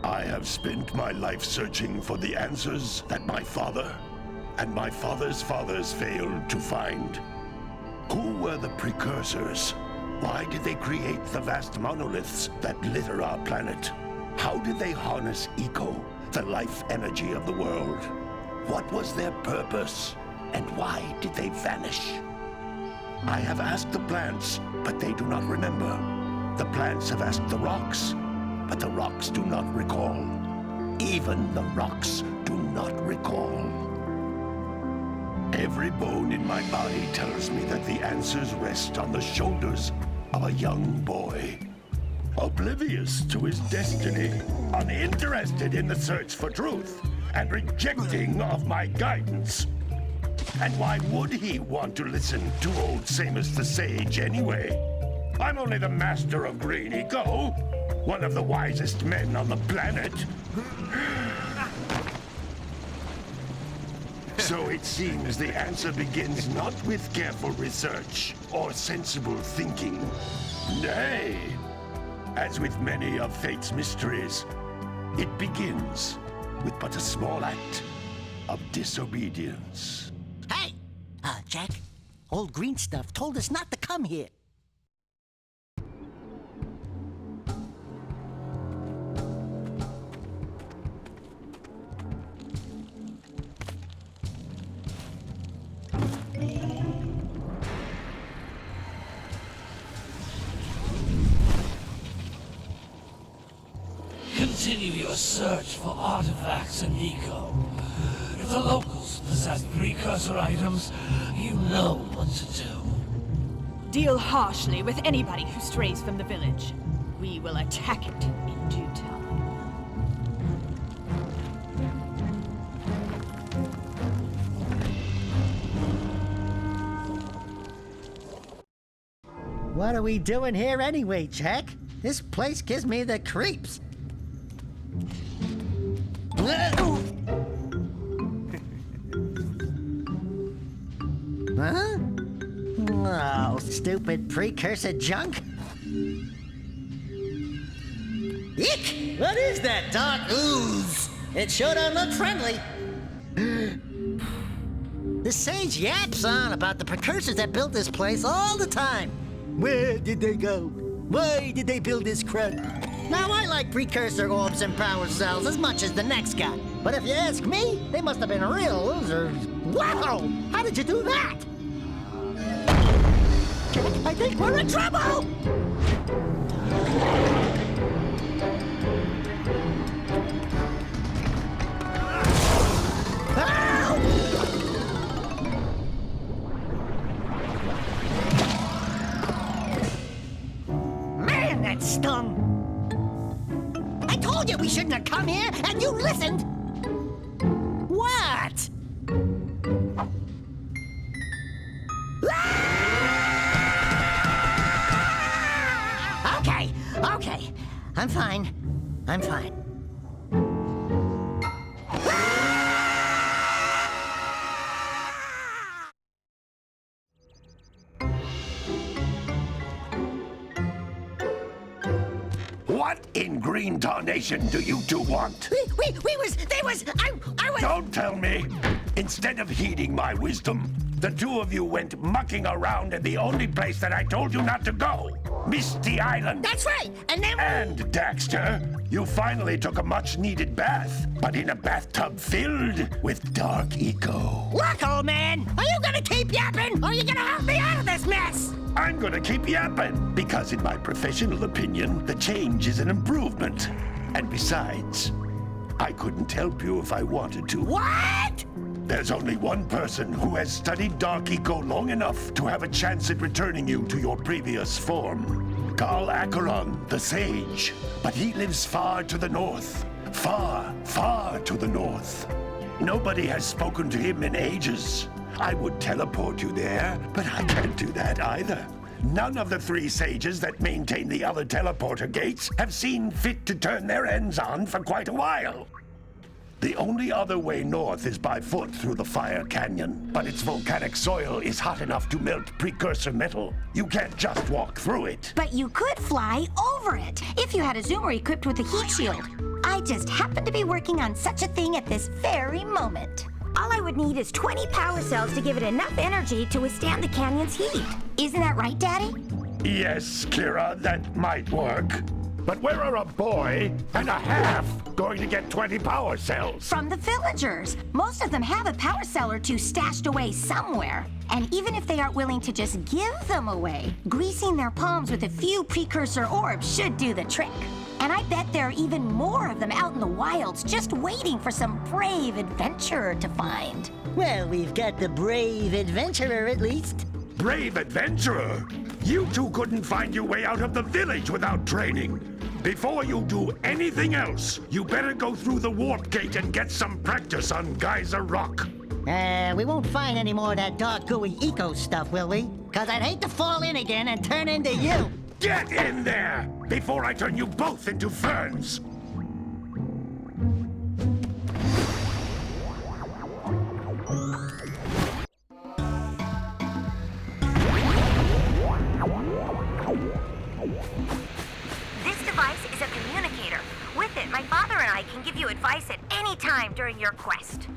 I have spent my life searching for the answers that my father and my father's fathers failed to find. Who were the precursors? Why did they create the vast monoliths that litter our planet? How did they harness eco, the life energy of the world? What was their purpose? And why did they vanish? I have asked the plants, but they do not remember. The plants have asked the rocks, but the rocks do not recall. Even the rocks do not recall. Every bone in my body tells me that the answers rest on the shoulders of a young boy. Oblivious to his destiny, uninterested in the search for truth, and rejecting of my guidance. And why would he want to listen to old Samus the Sage anyway? I'm only the master of green eco, one of the wisest men on the planet. So it seems the answer begins not with careful research or sensible thinking. Nay, as with many of fate's mysteries, it begins with but a small act of disobedience. Hey! Jack, old green stuff told us not to come here. Continue your search for artifacts and eco. If the locals possess precursor items, you know what to do. Deal harshly with anybody who strays from the village. We will attack it in due time. What are we doing here anyway, Jack? This place gives me the creeps. Huh? Oh, stupid precursor junk. Eek! What is that dark ooze? It sure don't look friendly. The sage yaps on about the precursors that built this place all the time. Where did they go? Why did they build this crud? Now, I like precursor orbs and power cells as much as the next guy. But if you ask me, they must have been real losers. Wow! How did you do that? I think we're in trouble! Man, that stung! I told you we shouldn't have come here, and you listened! What? Okay. I'm fine. What in green tarnation do you two want? I was... Don't tell me! Instead of heeding my wisdom, the two of you went mucking around in the only place that I told you not to go. Misty Island. That's right, and then... And, Daxter, you finally took a much-needed bath, but in a bathtub filled with dark eco. Look, old man, are you gonna keep yapping, or are you gonna help me out of this mess? I'm gonna keep yapping, because in my professional opinion, the change is an improvement. And besides, I couldn't help you if I wanted to. What? There's only one person who has studied Dark Eco long enough to have a chance at returning you to your previous form. Carl Acheron, the Sage. But he lives far to the north. Far, far to the north. Nobody has spoken to him in ages. I would teleport you there, but I can't do that either. None of the three sages that maintain the other teleporter gates have seen fit to turn their ends on for quite a while. The only other way north is by foot through the Fire Canyon, but its volcanic soil is hot enough to melt precursor metal. You can't just walk through it. But you could fly over it, if you had a zoomer equipped with a heat shield. I I just happen to be working on such a thing at this very moment. All I would need is 20 power cells to give it enough energy to withstand the canyon's heat. Isn't that right, Daddy? Yes, Kira, that might work. But where are a boy and a half going to get 20 power cells? From the villagers. Most of them have a power cell or two stashed away somewhere. And even if they aren't willing to just give them away, greasing their palms with a few precursor orbs should do the trick. And I bet there are even more of them out in the wilds just waiting for some brave adventurer to find. Well, we've got the brave adventurer at least. Brave adventurer? You two couldn't find your way out of the village without training. Before you do anything else, you better go through the warp gate and get some practice on Geyser Rock. We won't find any more of that dark gooey eco stuff, will we? 'Cause I'd hate to fall in again and turn into you. Get in there before I turn you both into ferns. This device is a communicator. With it, my father and I can give you advice at any time during your quest.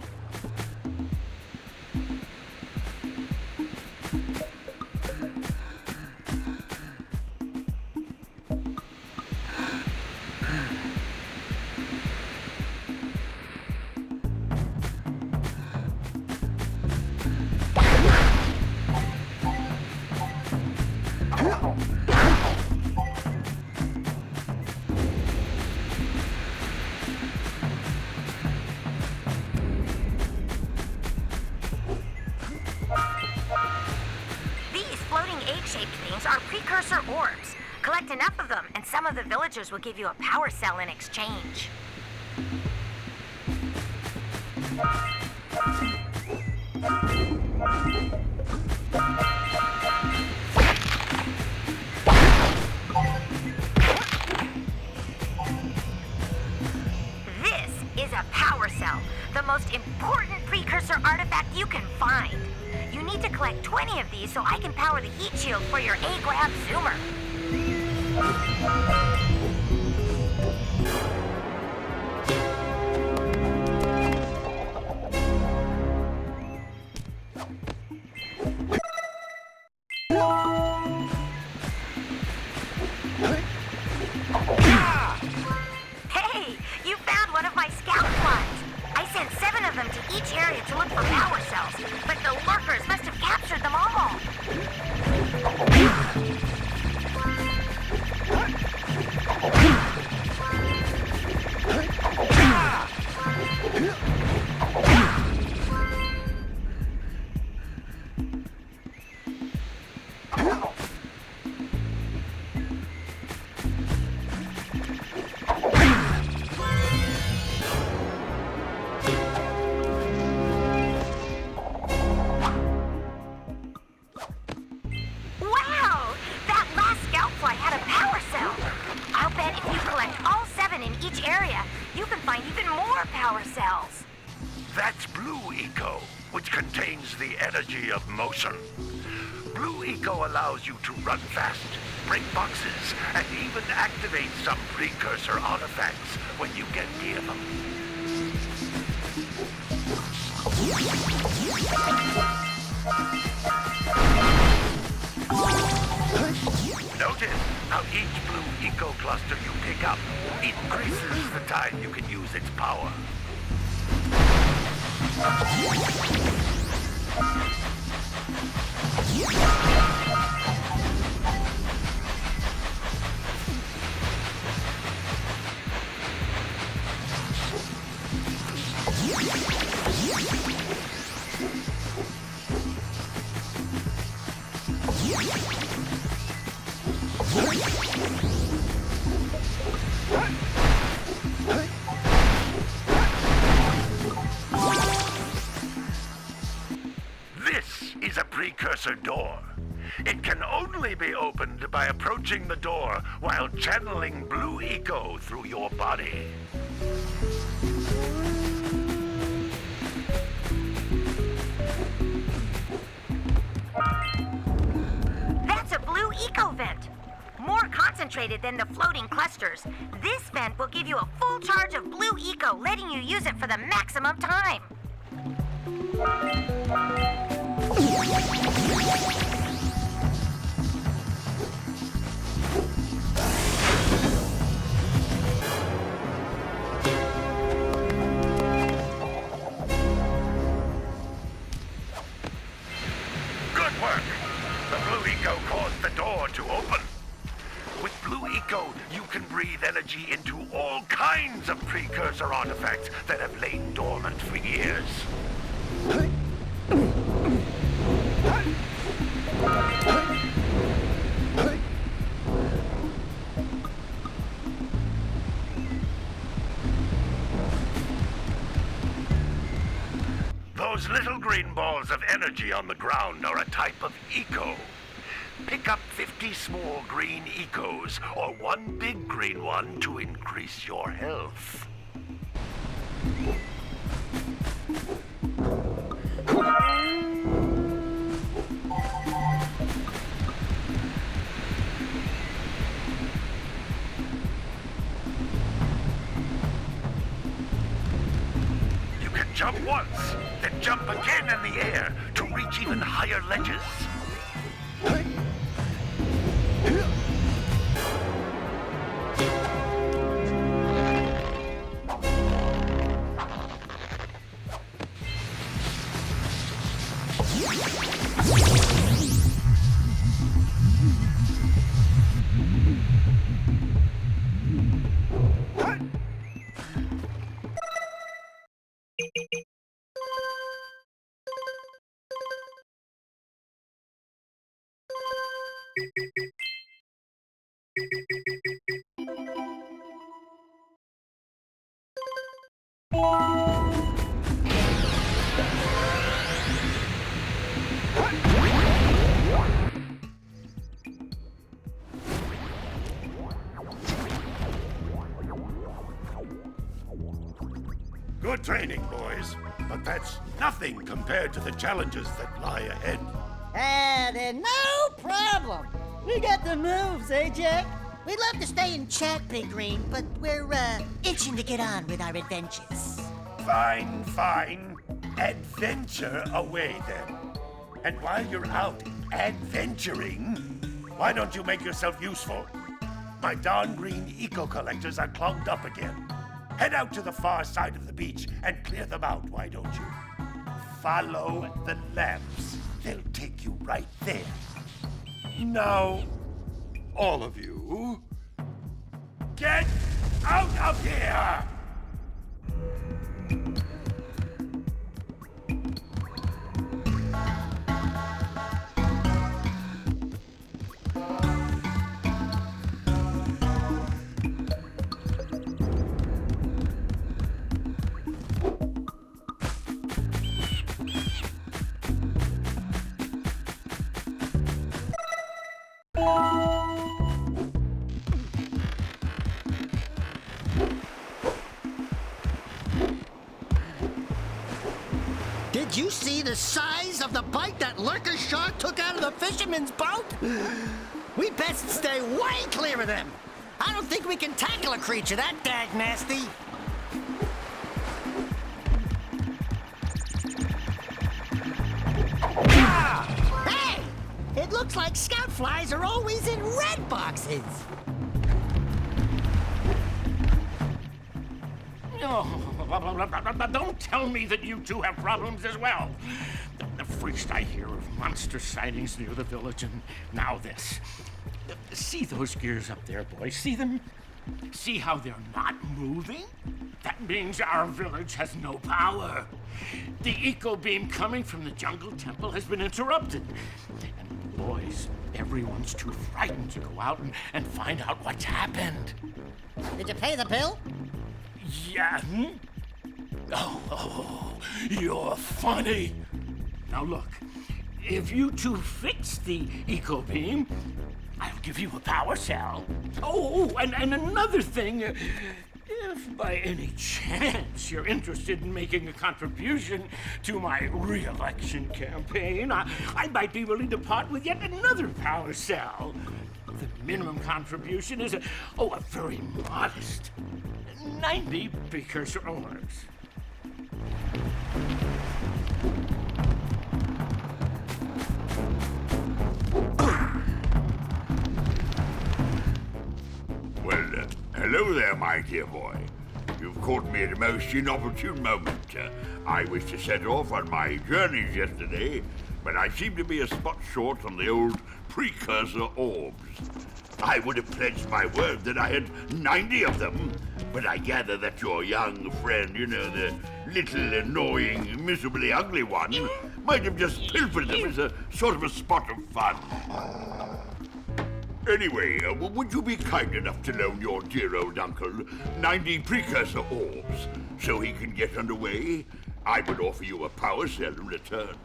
Egg-shaped things are precursor orbs. Collect enough of them, and some of the villagers will give you a power cell in exchange. This is a power cell, the most important precursor artifact you can find. You need to collect 20 of these so I can power the heat shield for your A-Grab zoomer. Hey, you found one of my scout flies. I sent 7 of them to each area to look for power cells, but the lurkers must have captured them all. That's Blue Eco, which contains the energy of motion. Blue Eco allows you to run fast, break boxes, and even activate some precursor artifacts when you get near them. Notice how each Blue Eco cluster you pick up increases the time you can use its power. This is a precursor door. It can only be opened by approaching the door while channeling Blue Eco through your body. That's a Blue Eco vent. More concentrated concentrated than the floating clusters. This vent will give you a full charge of blue eco, letting you use it for the maximum time. Good work. The blue eco caused the door to open. With blue eco, you can breathe energy into all kinds of precursor artifacts that have lain dormant for years. Those little green balls of energy on the ground are a type of eco. Pick up 50 small green ecos, or one big green one to increase your health. You can jump once, then jump again in the air to reach even higher ledges. Good training, boys, but that's nothing compared to the challenges that lie ahead. Then no problem. We got the moves, eh, Jack? We'd love to stay and chat, Big Green, but we're, itching to get on with our adventures. Fine, fine. Adventure away, then. And while you're out adventuring, why don't you make yourself useful? My darn green eco-collectors are clogged up again. Head out to the far side of the beach and clear them out, why don't you? Follow the lamps. They'll take you right there. Now, all of you, get out of here! Did you see the size of the bite that lurker shark took out of the fisherman's boat? We best stay way clear of them. I don't think we can tackle a creature that dag nasty. Hey! It looks like scout flies are always in red boxes. Oh, don't tell me that you two have problems as well. First I hear of monster sightings near the village, and now this. See those gears up there, boys? See them? See how they're not moving? That means our village has no power. The eco beam coming from the jungle temple has been interrupted. And boys, everyone's too frightened to go out and find out what's happened. Did you pay the bill? Yeah. Oh, you're funny. Now look, if you two fix the eco beam, I'll give you a power cell. Oh, and another thing, if by any chance you're interested in making a contribution to my re-election campaign, I might be willing to part with yet another power cell. The minimum contribution is a very modest 90 precursor orbs. Well, hello there, my dear boy. You've caught me at a most inopportune moment. I was to set off on my journeys yesterday, but I seem to be a spot short on the old precursor orbs. I would have pledged my word that I had 90 of them, but I gather that your young friend, the little annoying, miserably ugly one, might have just pilfered them as a sort of a spot of fun. Anyway, would you be kind enough to loan your dear old uncle 90 precursor orbs so he can get underway? I would offer you a power cell in return.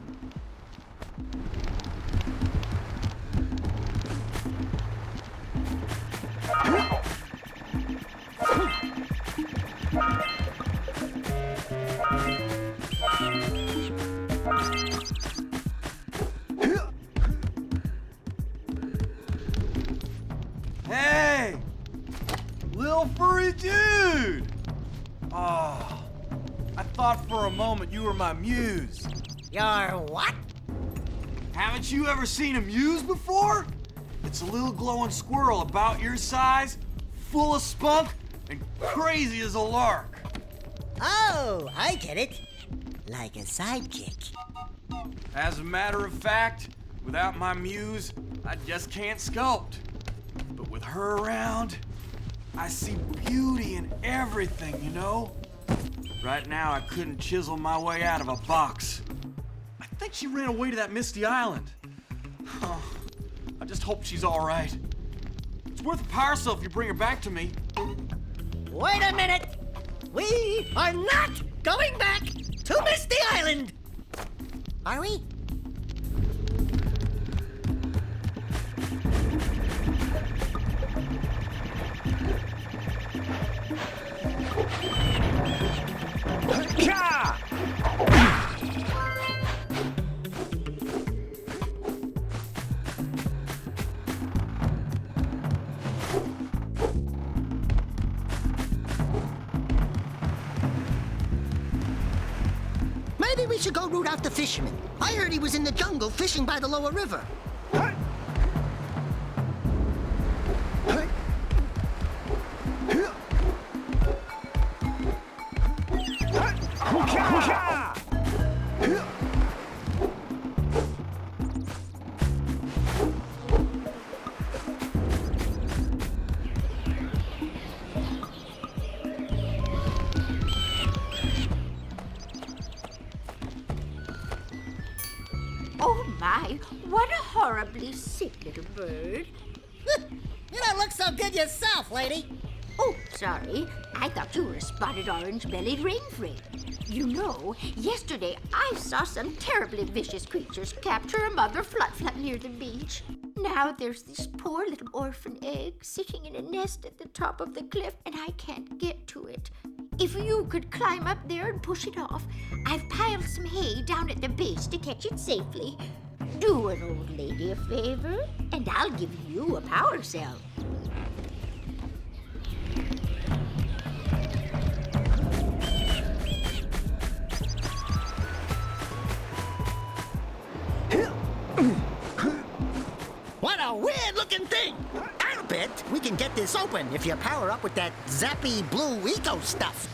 Hey! Little furry dude! Oh, I thought for a moment you were my muse. Your what? Haven't you ever seen a muse before? It's a little glowing squirrel about your size, full of spunk, and crazy as a lark. Oh, I get it. Like a sidekick. As a matter of fact, without my muse, I just can't sculpt. But with her around, I see beauty in everything, you know? Right now, I couldn't chisel my way out of a box. I think she ran away to that misty island. Oh, I just hope she's all right. It's worth a power cell if you bring her back to me. Wait a minute! We are not going back to Misty Island! Are we? Maybe we should go root out the fisherman. I heard he was in the jungle fishing by the lower river. Oh my, what a horribly sick little bird. You don't look so good yourself, lady. Oh, sorry. I thought you were a spotted orange-bellied rainframe. You know, yesterday I saw some terribly vicious creatures capture a mother flut-flut near the beach. Now there's this poor little orphan egg sitting in a nest at the top of the cliff, and I can't get to it. If you could climb up there and push it off, I've piled some hay down at the base to catch it safely. Do an old lady a favor, and I'll give you a power cell. What a weird-looking thing! I'll bet we can get this open if you power up with that zappy blue eco stuff.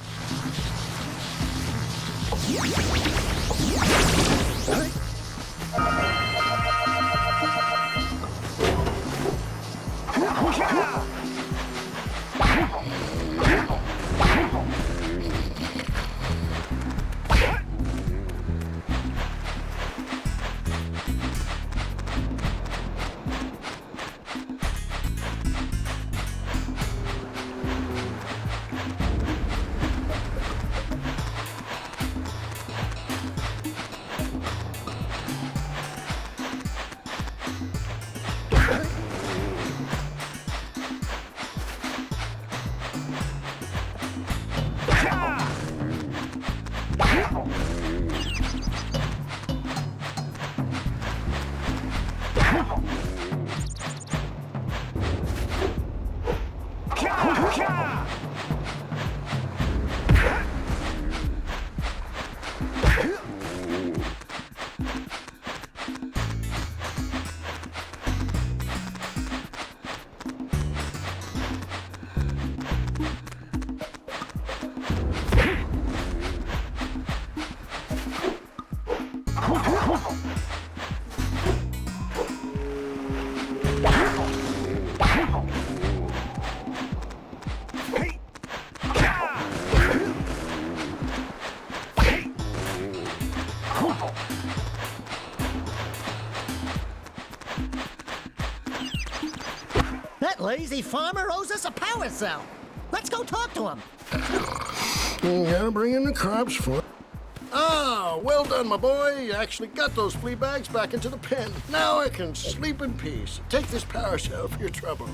lazy farmer owes us a power cell. Let's go talk to him. Yeah, bring in the crops for... Ah, well done, my boy. You actually got those flea bags back into the pen. Now I can sleep in peace. Take this power cell for your trouble.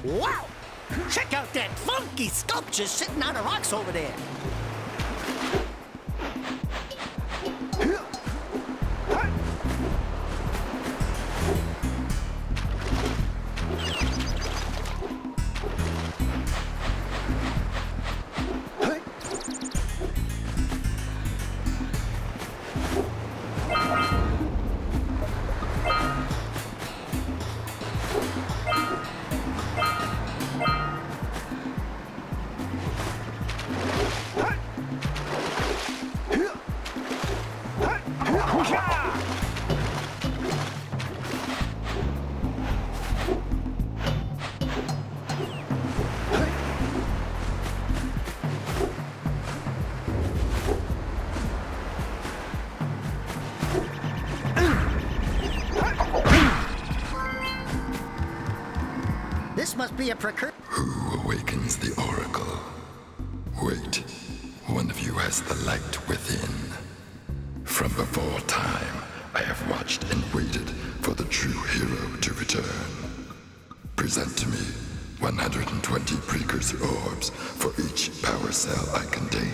Wow! Check out that funky sculpture sitting on the rocks over there. This must be a precursor. Who awakens the oracle? Wait, one of you has the light within. From before time, I have watched and waited for the true hero to return. Present to me 120 precursor orbs for each power cell I contain.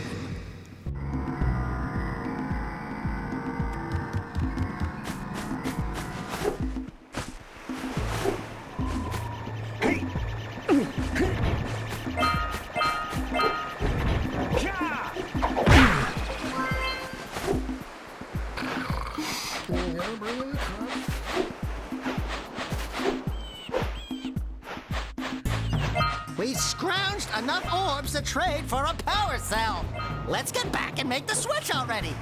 We've scrounged enough orbs to trade for a power cell. Let's get back and make the switch already.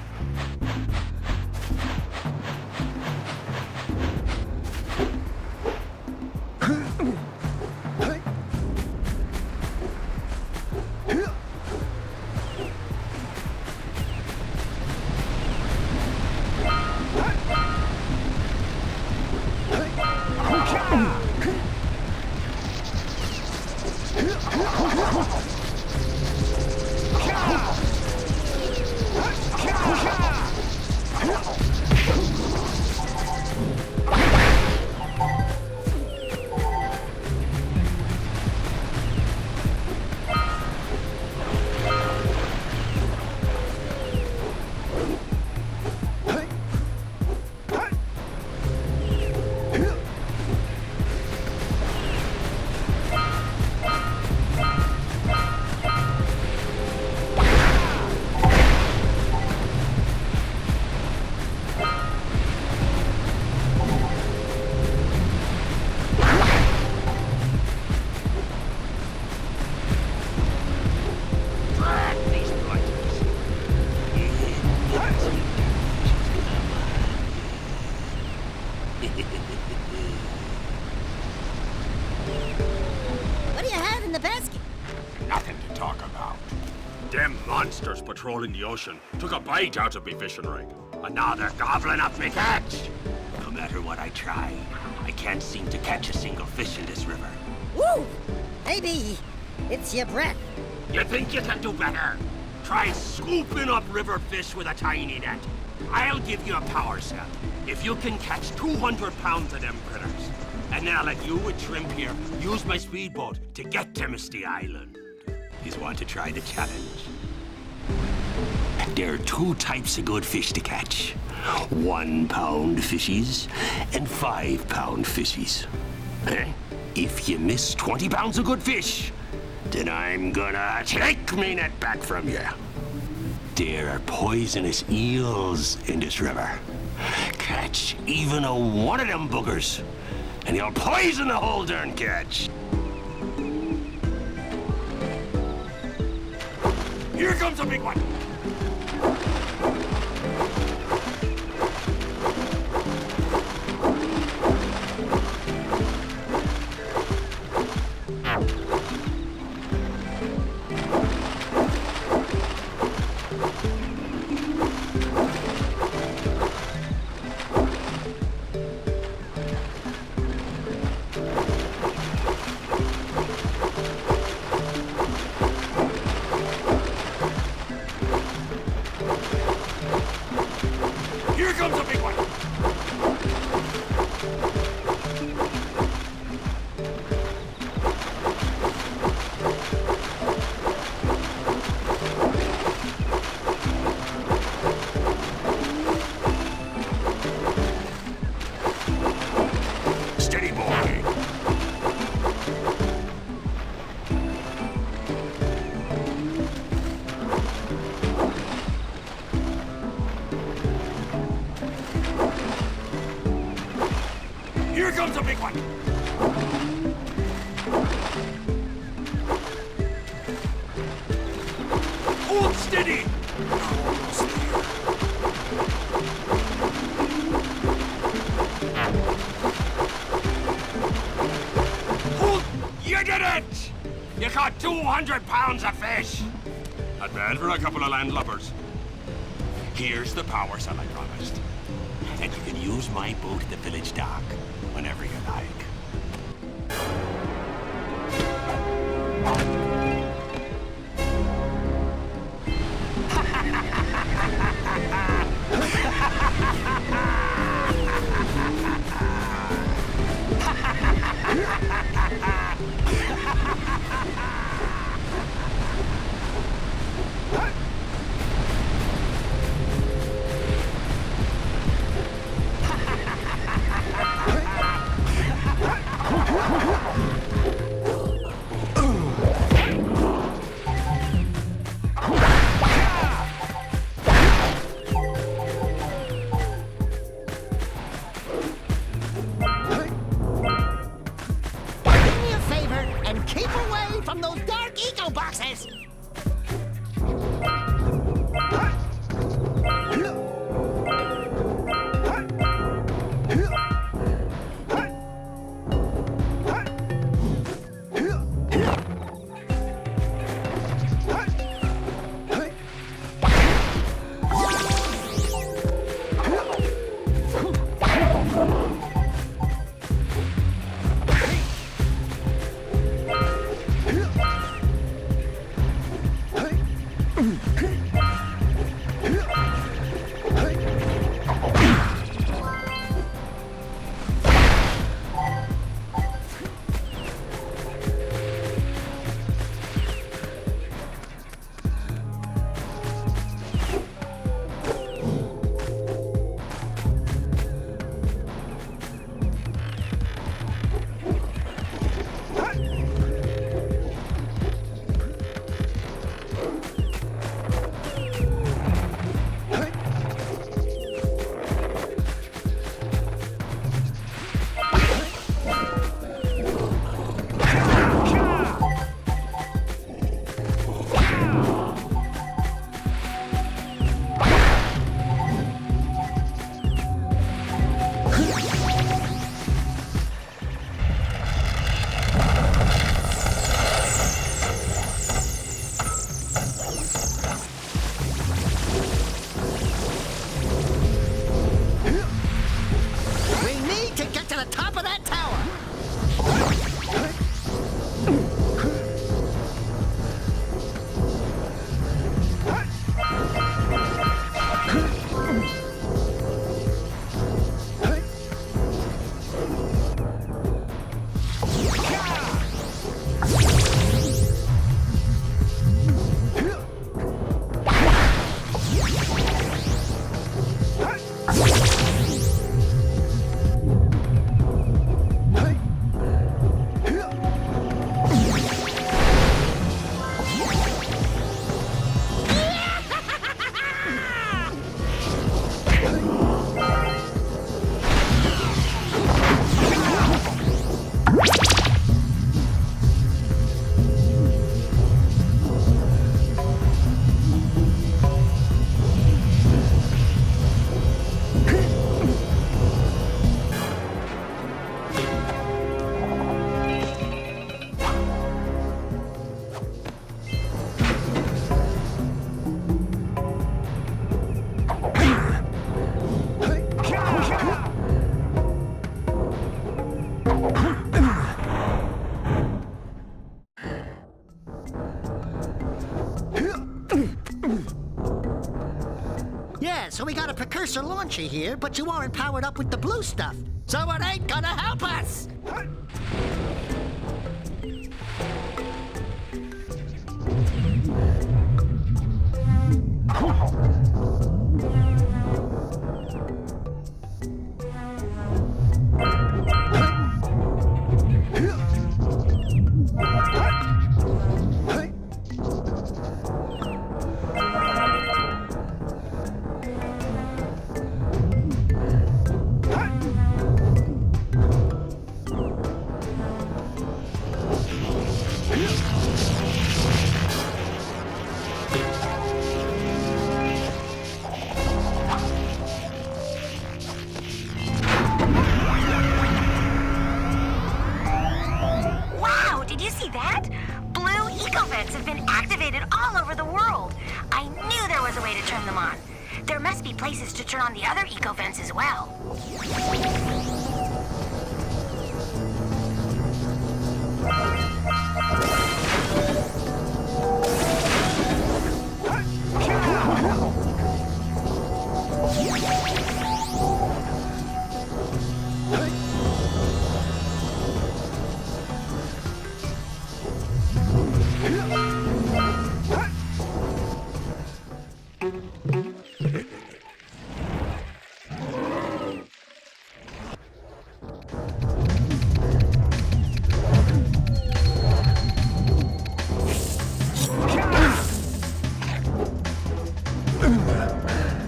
What do you have in the basket? Nothing to talk about. Them monsters patrolling the ocean took a bite out of me fishing rig. And now they're gobbling up me catch. No matter what I try, I can't seem to catch a single fish in this river. Woo! Maybe it's your breath. You think you can do better? Try scooping up river fish with a tiny net. I'll give you a power cell if you can catch 200 pounds of them critters. And then I'll let you with Shrimp here use my speedboat to get to Misty Island. You want to try the challenge? There are two types of good fish to catch. 1 pound fishies and 5 pound fishies. Eh? If you miss 20 pounds of good fish, then I'm gonna take me net back from you. There are poisonous eels in this river. Catch even a one of them boogers, and you'll poison the whole darn catch. Here comes a big one. Here comes a big one. Steady, boy. Here comes a big one. Hold steady. Almost there. Hold. You did it! You caught 200 pounds of fish. Not bad for a couple of landlubbers. Here's the power cell I promised. And you can use my boat at the village dock whenever you like. So we got a Precursor launcher here, but you aren't powered up with the blue stuff. So it ain't gonna help us! Places to turn on the other eco vents as well.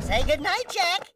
Say goodnight, Jak.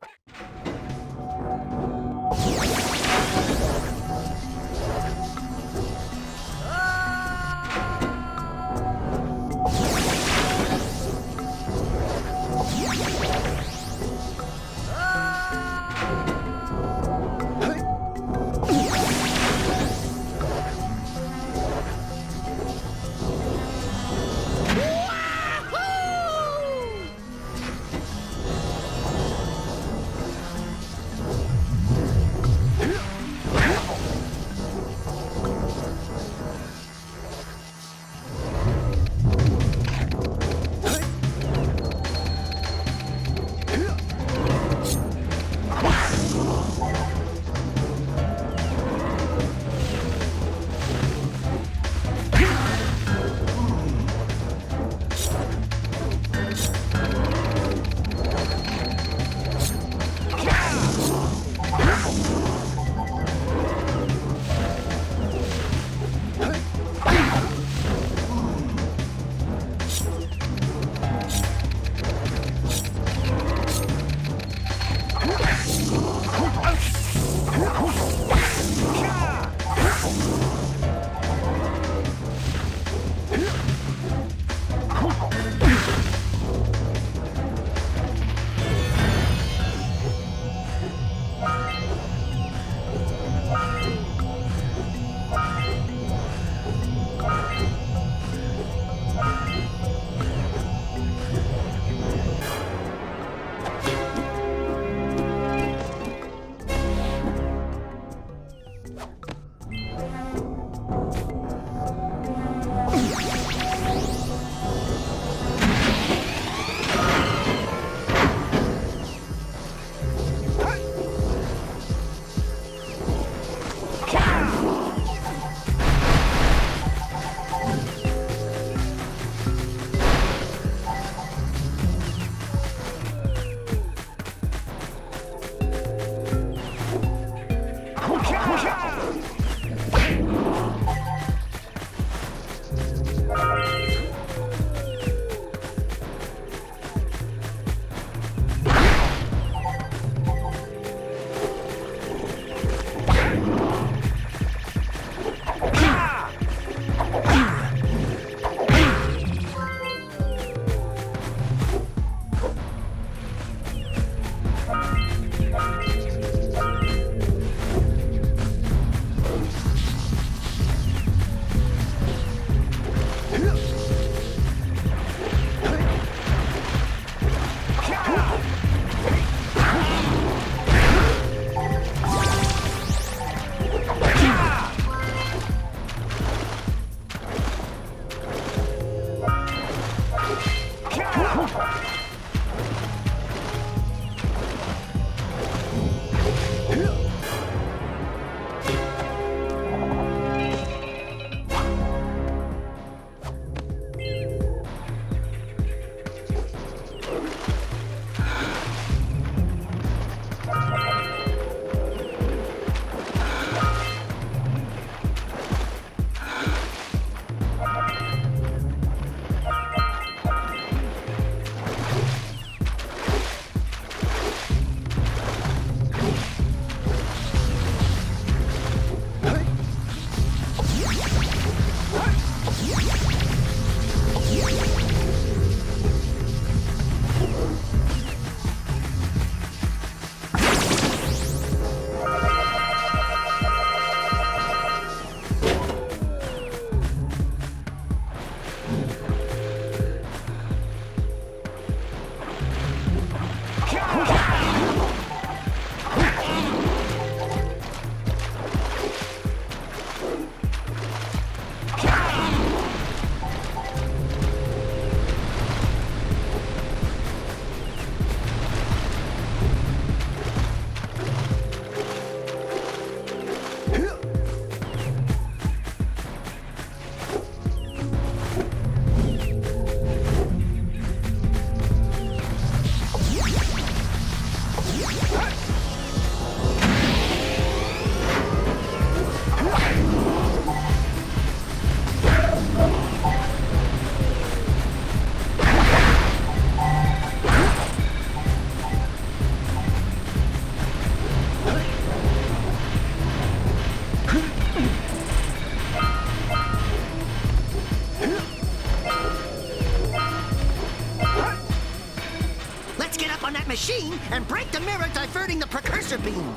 precursor beam.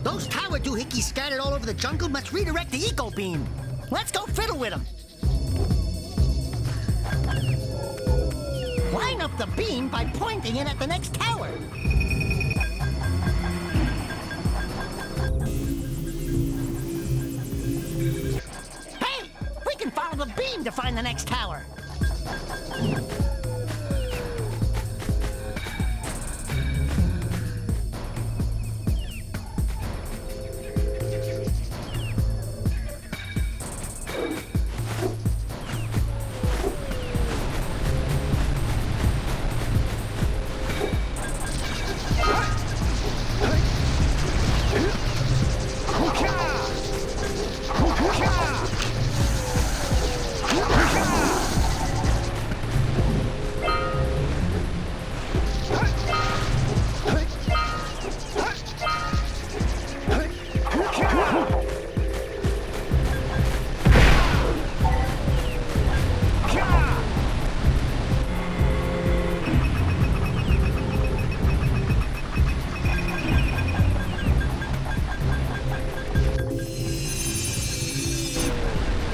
Those tower doohickeys scattered all over the jungle must redirect the eco beam. Let's go fiddle with them. Line up the beam by pointing it at the next tower. Hey! We can follow the beam to find the next tower.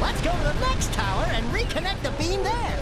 Let's go to the next tower and reconnect the beam there.